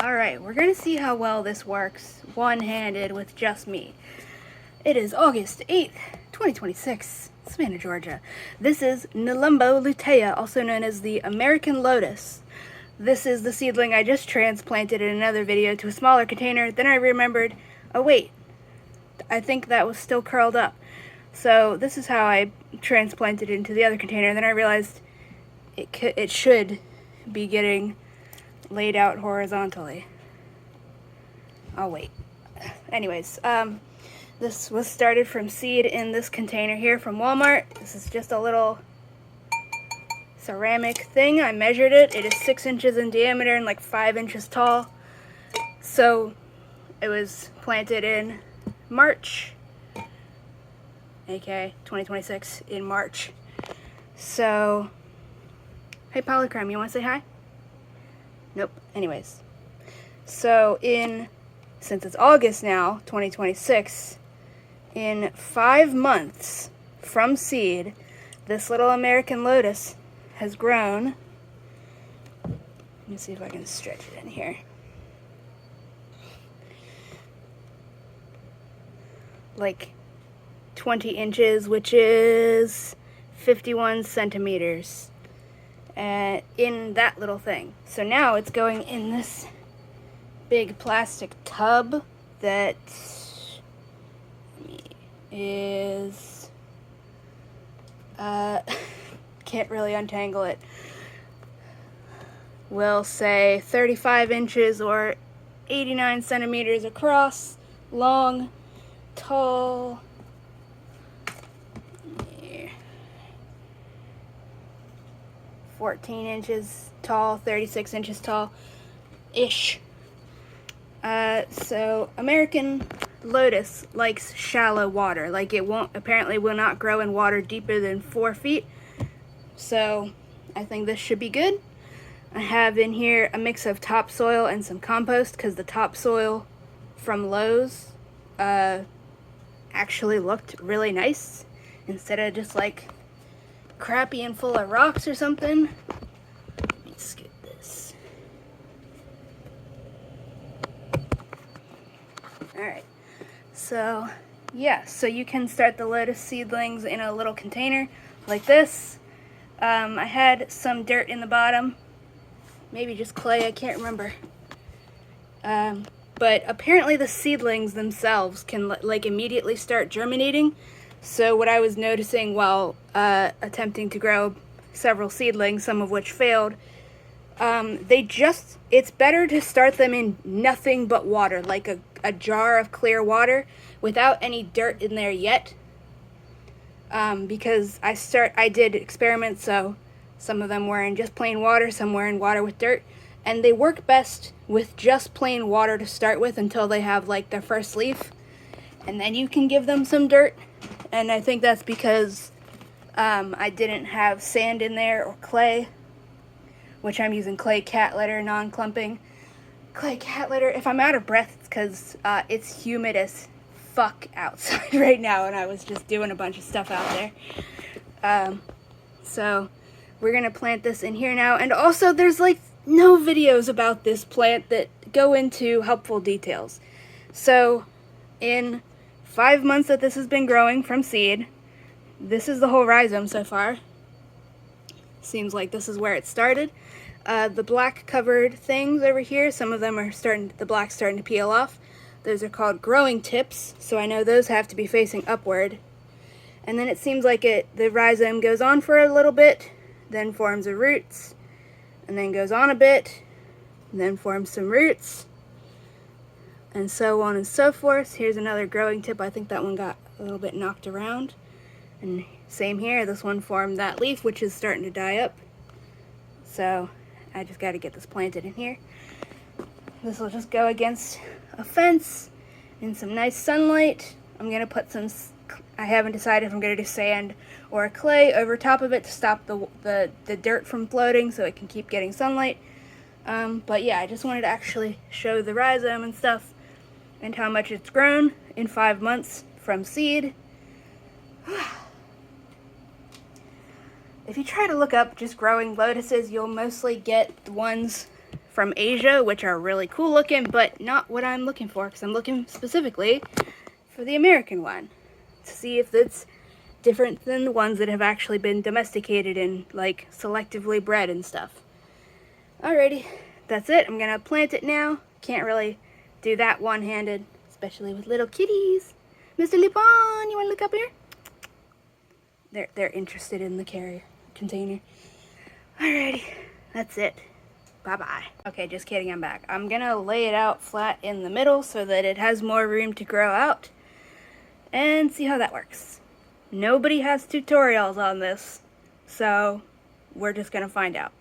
Alright, we're going to see how well this works one-handed with just me. It is August 8th, 2026, Savannah, Georgia. This is Nelumbo lutea, also known as the American lotus. This is the seedling I just transplanted in another video to a smaller container. Then I remembered, oh wait, I think that was still curled up. So this is how I transplanted it into the other container. Then I realized it should be getting laid out horizontally. Oh wait. Anyways, this was started from seed in this container here from Walmart. This is just a little ceramic thing. I measured it. It is 6 inches in diameter and like 5 inches tall. So it was planted in March, aka 2026 in March. So, hey Polychrome, you want to say hi? Nope. Anyways, so since it's August now, 2026, in 5 months from seed, this little American lotus has grown. Let me see if I can stretch it in here. Like 20 inches, which is 51 centimeters. In that little thing. So now it's going in this big plastic tub that is can't really untangle it. We'll say 35 inches or 89 centimeters across, long, tall, 14 inches tall, 36 inches tall-ish. So American lotus likes shallow water. Like apparently will not grow in water deeper than 4 feet. So I think this should be good. I have in here a mix of topsoil and some compost because the topsoil from Lowe's actually looked really nice instead of just like crappy and full of rocks or something. Let me skip this. Alright, so yeah, so you can start the lotus seedlings in a little container like this. I had some dirt in the bottom, maybe just clay, I can't remember. But apparently the seedlings themselves can like immediately start germinating. So what I was noticing while attempting to grow several seedlings, some of which failed, it's better to start them in nothing but water, like a jar of clear water without any dirt in there yet. Because I did experiments, so some of them were in just plain water, some were in water with dirt, and they work best with just plain water to start with until they have like their first leaf, and then you can give them some dirt. And I think that's because I didn't have sand in there or clay, which I'm using clay cat litter, non-clumping. Clay cat litter. If I'm out of breath, it's because it's humid as fuck outside right now, and I was just doing a bunch of stuff out there. So we're going to plant this in here now. And also there's like no videos about this plant that go into helpful details. So in 5 months that this has been growing from seed, this is the whole rhizome so far. Seems like this is where it started. The black covered things over here, some of them are the black's starting to peel off. Those are called growing tips, so I know those have to be facing upward. And then it seems like the rhizome goes on for a little bit, then forms the roots, and then goes on a bit, and then forms some roots, and so on and so forth. Here's another growing tip. I think that one got a little bit knocked around. And same here, this one formed that leaf, which is starting to die up. So I just got to get this planted in here. This will just go against a fence in some nice sunlight. I'm going to put I haven't decided if I'm going to do sand or clay over top of it to stop the dirt from floating so it can keep getting sunlight. But yeah, I just wanted to actually show the rhizome and stuff and how much it's grown in 5 months from seed. If you try to look up just growing lotuses, you'll mostly get the ones from Asia, which are really cool looking, but not what I'm looking for, because I'm looking specifically for the American one, to see if it's different than the ones that have actually been domesticated and, like, selectively bred and stuff. Alrighty, that's it. I'm gonna plant it now. Can't really do that one-handed, especially with little kitties. Mr. Lupin, you wanna look up here? They're interested in the carrier container. Alrighty, that's it. Bye-bye. Okay, just kidding, I'm back. I'm gonna lay it out flat in the middle so that it has more room to grow out, and see how that works. Nobody has tutorials on this, so we're just gonna find out.